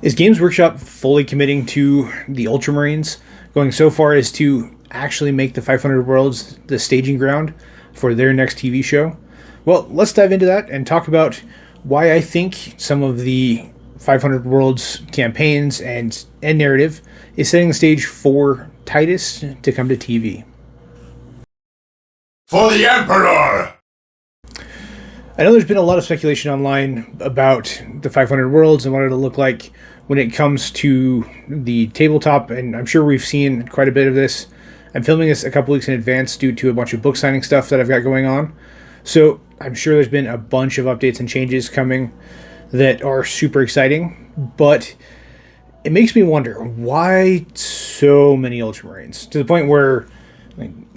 Is Games Workshop fully committing to the Ultramarines, going so far as to actually make the 500 Worlds the staging ground for their next TV show? Well, let's dive into that and talk about why I think some of the 500 Worlds campaigns and narrative is setting the stage for Titus to come to TV. For the Emperor! I know there's been a lot of speculation online about the 500 Worlds and what it'll look like when it comes to the tabletop, and I'm sure we've seen quite a bit of this. I'm filming this a couple weeks in advance due to a bunch of book signing stuff that I've got going on. So I'm sure there's been a bunch of updates and changes coming that are super exciting, but it makes me wonder, why so many Ultramarines? To the point where,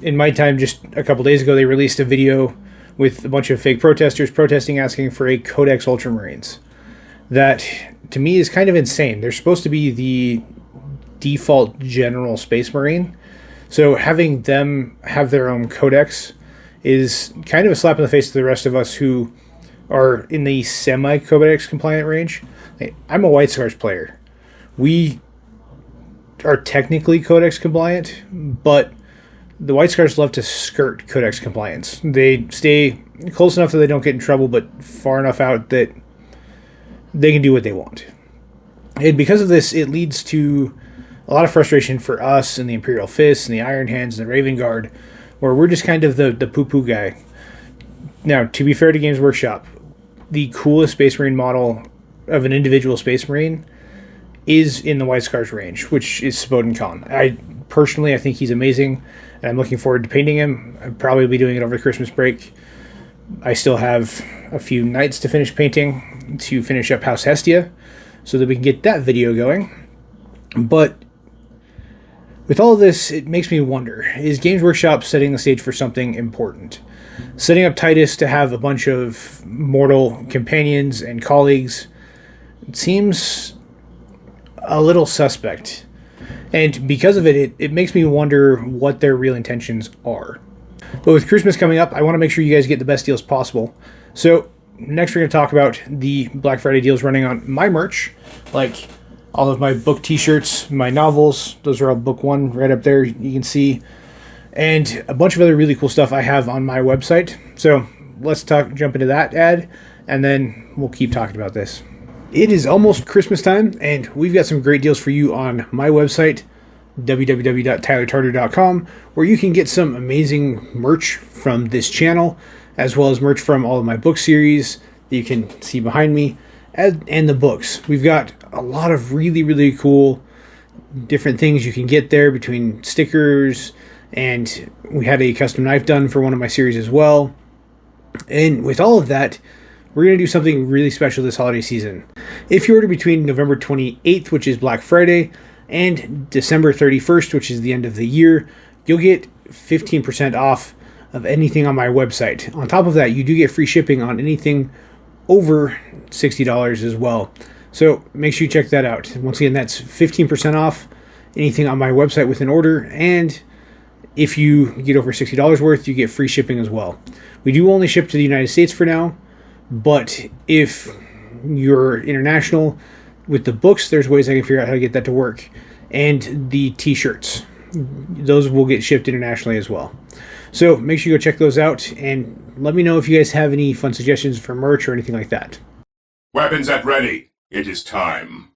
in my time, just a couple days ago, they released a video with a bunch of fake protesters protesting, asking for a Codex Ultramarines. That, to me, is kind of insane. They're supposed to be the default general Space Marine, so having them have their own Codex is kind of a slap in the face to the rest of us who are in the semi-Codex compliant range. I'm a White Scars player. We are technically Codex compliant, but the White Scars love to skirt Codex compliance. They stay close enough that they don't get in trouble, but far enough out that they can do what they want. And because of this, it leads to a lot of frustration for us and the Imperial Fists and the Iron Hands and the Raven Guard, where we're just kind of the poo-poo guy. Now, to be fair to Games Workshop, the coolest Space Marine model of an individual Space Marine is in the White Scars range, which is Saboden Khan. I think he's amazing, and I'm looking forward to painting him. I'll probably be doing it over the Christmas break. I still have a few nights to finish painting to finish up House Hestia, so that we can get that video going. But with all of this, it makes me wonder, is Games Workshop setting the stage for something important? Setting up Titus to have a bunch of mortal companions and colleagues, it seems a little suspect. And because of it, it makes me wonder what their real intentions are. But with Christmas coming up, I want to make sure you guys get the best deals possible. So next we're going to talk about the Black Friday deals running on my merch, like all of my book t-shirts, my novels. Those are all book one right up there, you can see. And a bunch of other really cool stuff I have on my website. So let's jump into that ad, and then we'll keep talking about this. It is almost Christmas time, and we've got some great deals for you on my website, www.tylertartar.com, where you can get some amazing merch from this channel, as well as merch from all of my book series that you can see behind me, and the books. We've got a lot of really, really cool different things you can get there, between stickers, and we had a custom knife done for one of my series as well. And with all of that, we're going to do something really special this holiday season. If you order between November 28th, which is Black Friday, and December 31st, which is the end of the year, you'll get 15% off of anything on my website. On top of that, you do get free shipping on anything over $60 as well. So make sure you check that out. Once again, that's 15% off anything on my website with an order, and if you get over $60 worth, you get free shipping as well. We do only ship to the United States for now, but if you're international with the books, there's ways I can figure out how to get that to work. And the t-shirts, those will get shipped internationally as well. So make sure you go check those out, and let me know if you guys have any fun suggestions for merch or anything like that. Weapons at ready. It is time.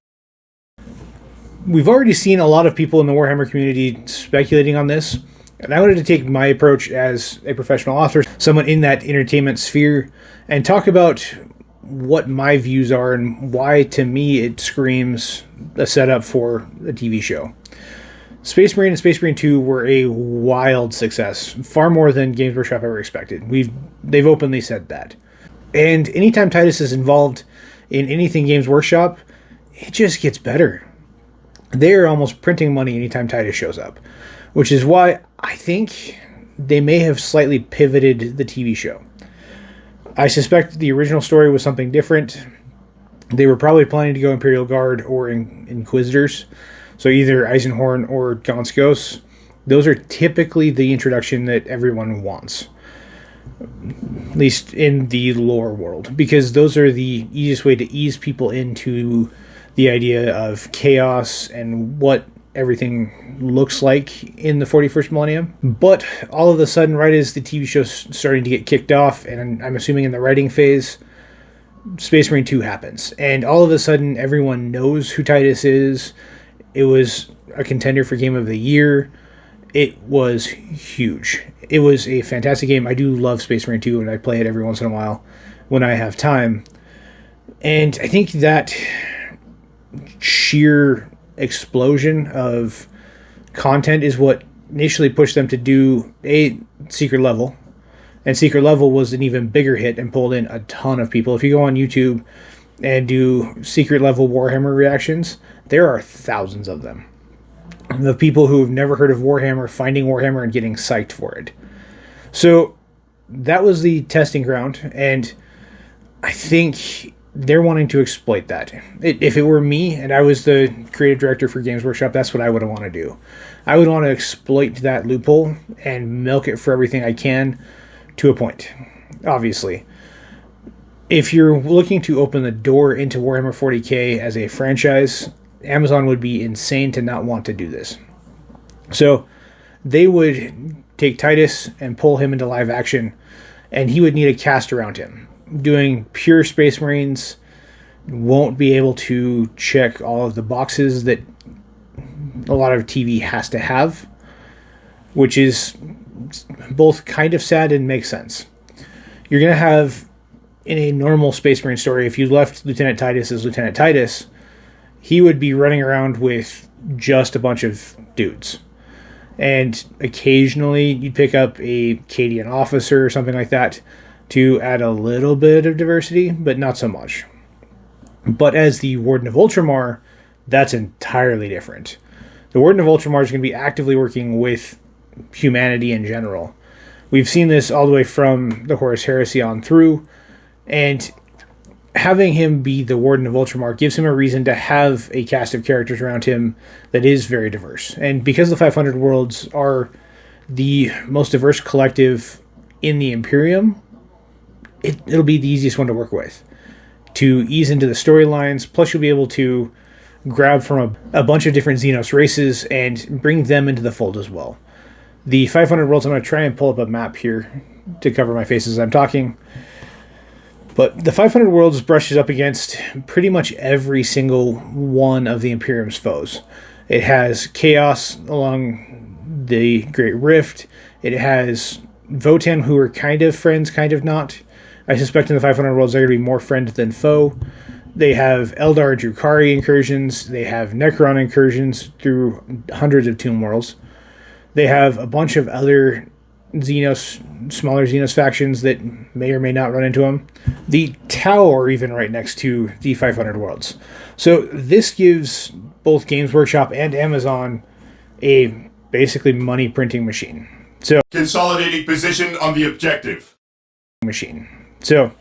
We've already seen a lot of people in the Warhammer community speculating on this, and I wanted to take my approach as a professional author, someone in that entertainment sphere, and talk about what my views are and why, to me, it screams a setup for a TV show. Space Marine and Space Marine 2 were a wild success, far more than Games Workshop ever expected. They've openly said that. And anytime Titus is involved in anything Games Workshop, it just gets better. They're almost printing money anytime Titus shows up, which is why I think they may have slightly pivoted the TV show. I suspect the original story was something different. They were probably planning to go Imperial Guard or Inquisitors, so either Eisenhorn or Gonskos. Those are typically the introduction that everyone wants, at least in the lore world, because those are the easiest way to ease people into the idea of chaos and what everything looks like in the 41st millennium. But all of a sudden, right as the TV show's starting to get kicked off, and I'm assuming in the writing phase, Space Marine 2 happens. And all of a sudden, everyone knows who Titus is. It was a contender for Game of the Year. It was huge. It was a fantastic game. I do love Space Marine 2, and I play it every once in a while when I have time. And I think that sheer explosion of content is what initially pushed them to do a Secret Level. And Secret Level was an even bigger hit and pulled in a ton of people. If you go on YouTube and do Secret Level Warhammer reactions, there are thousands of them. The people who have never heard of Warhammer finding Warhammer and getting psyched for it. So that was the testing ground, and I think they're wanting to exploit that. If it were me and I was the creative director for Games Workshop, that's what I would want to do. I would want to exploit that loophole and milk it for everything I can to a point, obviously. If you're looking to open the door into Warhammer 40k as a franchise, Amazon would be insane to not want to do this. So they would take Titus and pull him into live action, and he would need a cast around him. Doing pure Space Marines won't be able to check all of the boxes that a lot of TV has to have, which is both kind of sad and makes sense. You're going to have, in a normal Space Marine story, if you left Lieutenant Titus as Lieutenant Titus, he would be running around with just a bunch of dudes. And occasionally you'd pick up a Cadian officer or something like that to add a little bit of diversity, but not so much. But as the Warden of Ultramar, that's entirely different. The Warden of Ultramar is going to be actively working with humanity in general. We've seen this all the way from the Horus Heresy on through, and having him be the Warden of Ultramar gives him a reason to have a cast of characters around him that is very diverse. And because the 500 Worlds are the most diverse collective in the Imperium, it'll be the easiest one to work with, to ease into the storylines. Plus you'll be able to grab from a bunch of different Xenos races and bring them into the fold as well. The 500 Worlds, I'm going to try and pull up a map here to cover my face as I'm talking. But the 500 Worlds brushes up against pretty much every single one of the Imperium's foes. It has Chaos along the Great Rift. It has Votan, who are kind of friends, kind of not. I suspect in the 500 Worlds they're going to be more friend than foe. They have Eldar Drukhari incursions. They have Necron incursions through hundreds of Tomb Worlds. They have a bunch of other smaller Xenos factions that may or may not run into them. The Tau are even right next to the 500 Worlds. So this gives both Games Workshop and Amazon a basically money printing machine. So Consolidating position on the objective. So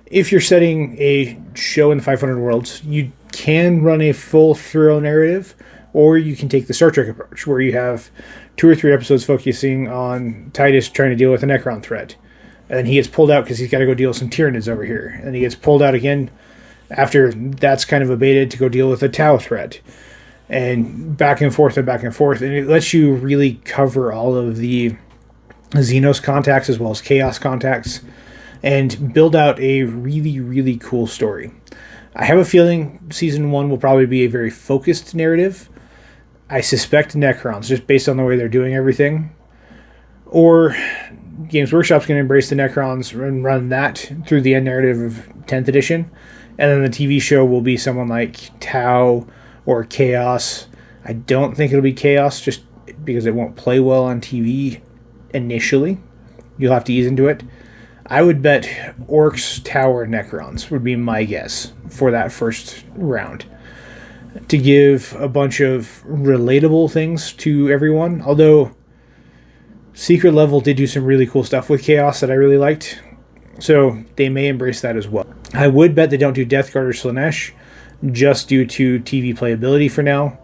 if you're setting a show in the 500 Worlds, you can run a full thorough narrative, or you can take the Star Trek approach, where you have 2 or 3 episodes focusing on Titus trying to deal with a Necron threat. And he gets pulled out because he's got to go deal with some Tyranids over here. And he gets pulled out again after that's kind of abated to go deal with a Tau threat. And back and forth and back and forth. And it lets you really cover all of the Xenos contacts as well as Chaos contacts and build out a really, really cool story. I have a feeling Season 1 will probably be a very focused narrative. I suspect Necrons, just based on the way they're doing everything. Or Games Workshop's going to embrace the Necrons and run that through the end narrative of 10th edition. And then the TV show will be someone like Tau or Chaos. I don't think it'll be Chaos, just because it won't play well on TV initially. You'll have to ease into it. I would bet Orcs, Tau, or Necrons would be my guess for that first round, to give a bunch of relatable things to everyone. Although Secret Level did do some really cool stuff with Chaos that I really liked, so they may embrace that as well. I would bet they don't do Death Guard or Slaanesh, just due to TV playability for now.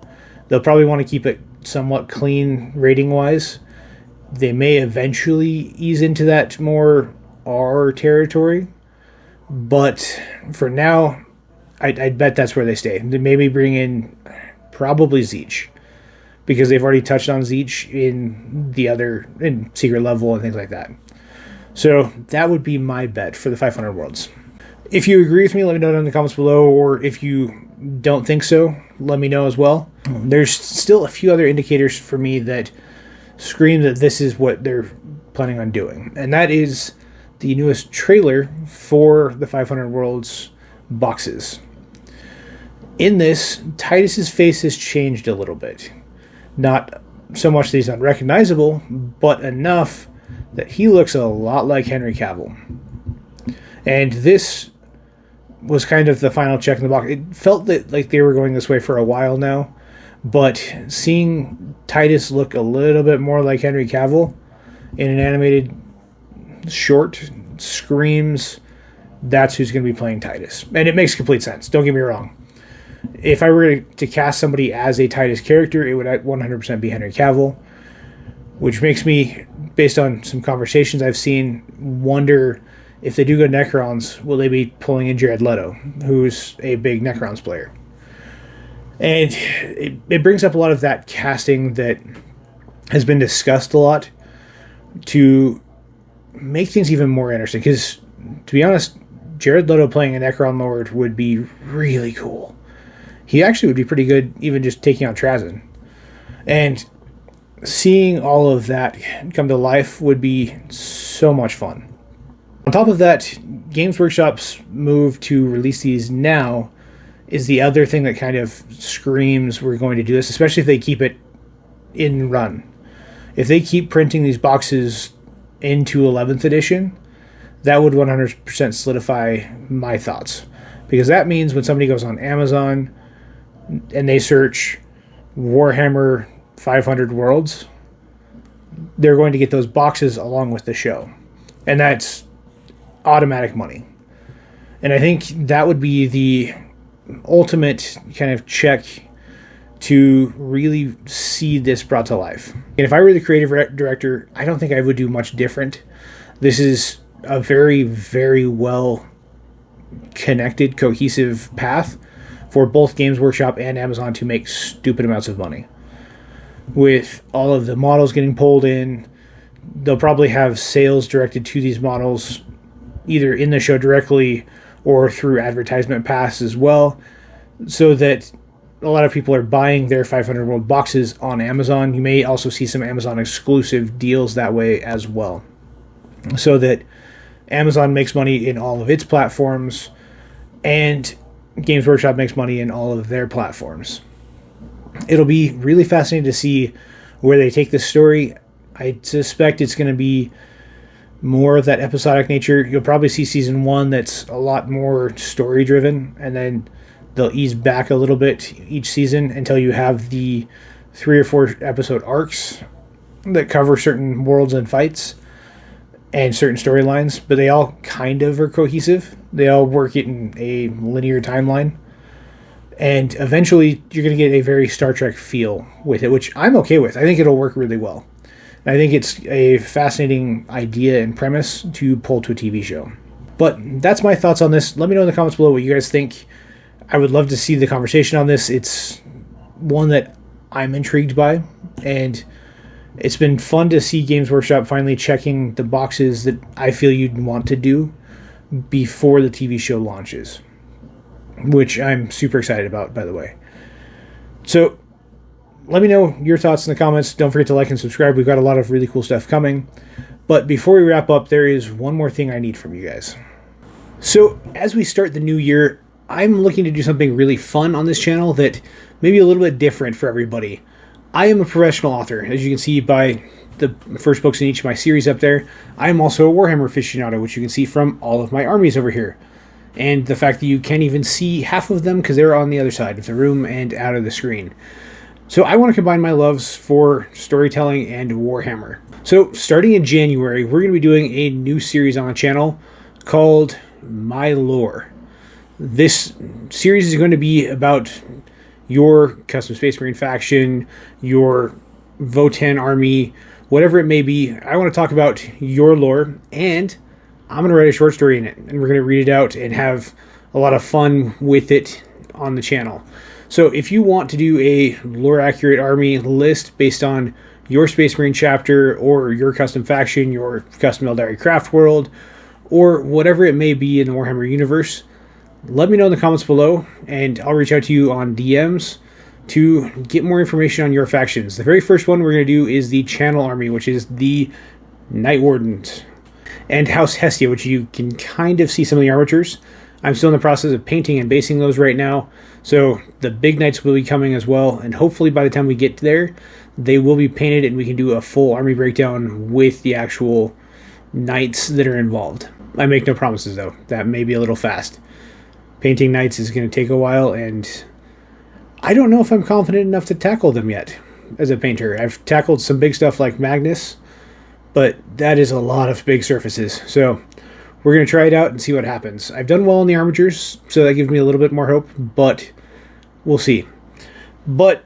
They'll probably want to keep it somewhat clean rating-wise. They may eventually ease into that more R territory, but for now, I'd bet that's where they stay. They maybe bring in probably Zeech, because they've already touched on Zeech in Secret Level and things like that. So that would be my bet for the 500 Worlds. If you agree with me, let me know down in the comments below, or if you don't think so, let me know as well. There's still a few other indicators for me that scream that this is what they're planning on doing, and that is the newest trailer for the 500 Worlds boxes. In this, Titus's face has changed a little bit. Not so much that he's unrecognizable, but enough that he looks a lot like Henry Cavill. And this was kind of the final check in the box. It felt that like they were going this way for a while now, but seeing Titus look a little bit more like Henry Cavill in an animated short screams that's who's going to be playing Titus. And it makes complete sense. Don't get me wrong. If I were to cast somebody as a Titus character, it would 100% be Henry Cavill, which makes me, based on some conversations I've seen, wonder if they do go Necrons, will they be pulling in Jared Leto, who's a big Necrons player? And it brings up a lot of that casting that has been discussed a lot to make things even more interesting. Because, to be honest, Jared Leto playing a Necron Lord would be really cool. He actually would be pretty good even just taking out Trazyn. And seeing all of that come to life would be so much fun. On top of that, Games Workshop's move to release these now is the other thing that kind of screams we're going to do this, especially if they keep it in run. If they keep printing these boxes into 11th edition, that would 100% solidify my thoughts. Because that means when somebody goes on Amazon and they search Warhammer 500 Worlds, they're going to get those boxes along with the show. And that's automatic money. And I think that would be the ultimate kind of check to really see this brought to life. And if I were the creative director, I don't think I would do much different. This is a very, very well connected, cohesive path for both Games Workshop and Amazon to make stupid amounts of money. With all of the models getting pulled in, they'll probably have sales directed to these models either in the show directly or through advertisement paths as well, so that a lot of people are buying their 500 World boxes on Amazon. You may also see some Amazon exclusive deals that way as well, so that Amazon makes money in all of its platforms and Games Workshop makes money in all of their platforms. It'll be really fascinating to see where they take this story. I suspect it's going to be more of that episodic nature. You'll probably see season 1 that's a lot more story driven, and then they'll ease back a little bit each season until you have the 3 or 4 episode arcs that cover certain worlds and fights and certain storylines, but they all kind of are cohesive. They all work in a linear timeline. And eventually, you're going to get a very Star Trek feel with it, which I'm okay with. I think it'll work really well. And I think it's a fascinating idea and premise to pull to a TV show. But that's my thoughts on this. Let me know in the comments below what you guys think. I would love to see the conversation on this. It's one that I'm intrigued by, and it's been fun to see Games Workshop finally checking the boxes that I feel you'd want to do before the TV show launches, which I'm super excited about, by the way. So let me know your thoughts in the comments. Don't forget to like and subscribe. We've got a lot of really cool stuff coming. But before we wrap up, there is one more thing I need from you guys. So as we start the new year, I'm looking to do something really fun on this channel that may be a little bit different for everybody. I am a professional author, as you can see by the first books in each of my series up there. I am also a Warhammer aficionado, which you can see from all of my armies over here. And the fact that you can't even see half of them because they're on the other side of the room and out of the screen. So I want to combine my loves for storytelling and Warhammer. So starting in January, we're going to be doing a new series on the channel called My Lore. This series is going to be about your custom Space Marine faction, your Votan army, whatever it may be. I want to talk about your lore, and I'm going to write a short story in it, and we're going to read it out and have a lot of fun with it on the channel. So if you want to do a lore accurate army list based on your Space Marine chapter or your custom faction, your custom Eldari craft world, or whatever it may be in the Warhammer universe, let me know in the comments below, and I'll reach out to you on DMs to get more information on your factions. The very first one we're going to do is the Channel Army, which is the Night Wardens, and House Hestia, which you can kind of see some of the armatures. I'm still in the process of painting and basing those right now, so the big knights will be coming as well, and hopefully by the time we get there, they will be painted and we can do a full army breakdown with the actual knights that are involved. I make no promises though, that may be a little fast. Painting knights is going to take a while, and I don't know if I'm confident enough to tackle them yet as a painter. I've tackled some big stuff like Magnus, but that is a lot of big surfaces, so we're going to try it out and see what happens. I've done well in the armatures, so that gives me a little bit more hope, but we'll see. But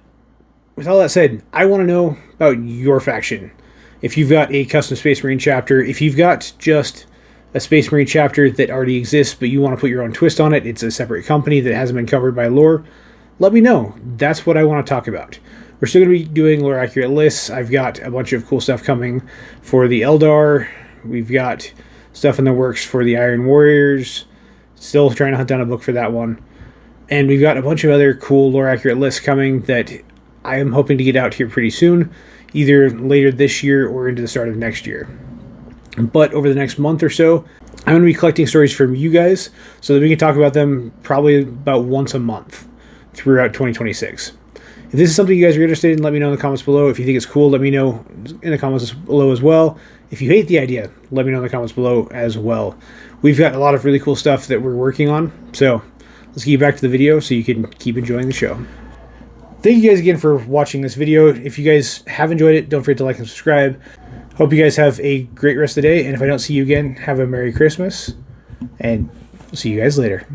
with all that said, I want to know about your faction. If you've got a custom Space Marine chapter, if you've got just a Space Marine chapter that already exists, but you want to put your own twist on it, it's a separate company that hasn't been covered by lore, let me know. That's what I want to talk about. We're still going to be doing lore accurate lists. I've got a bunch of cool stuff coming for the Eldar. We've got stuff in the works for the Iron Warriors. Still trying to hunt down a book for that one. And we've got a bunch of other cool lore accurate lists coming that I am hoping to get out here pretty soon, either later this year or into the start of next year. But over the next month or so, I'm going to be collecting stories from you guys so that we can talk about them probably about once a month throughout 2026. If this is something you guys are interested in, let me know in the comments below. If you think it's cool, let me know in the comments below as well. If you hate the idea, let me know in the comments below as well. We've got a lot of really cool stuff that we're working on, so let's get back to the video so you can keep enjoying the show. Thank you guys again for watching this video. If you guys have enjoyed it, don't forget to like and subscribe. Hope you guys have a great rest of the day, and if I don't see you again, have a Merry Christmas, and we'll see you guys later.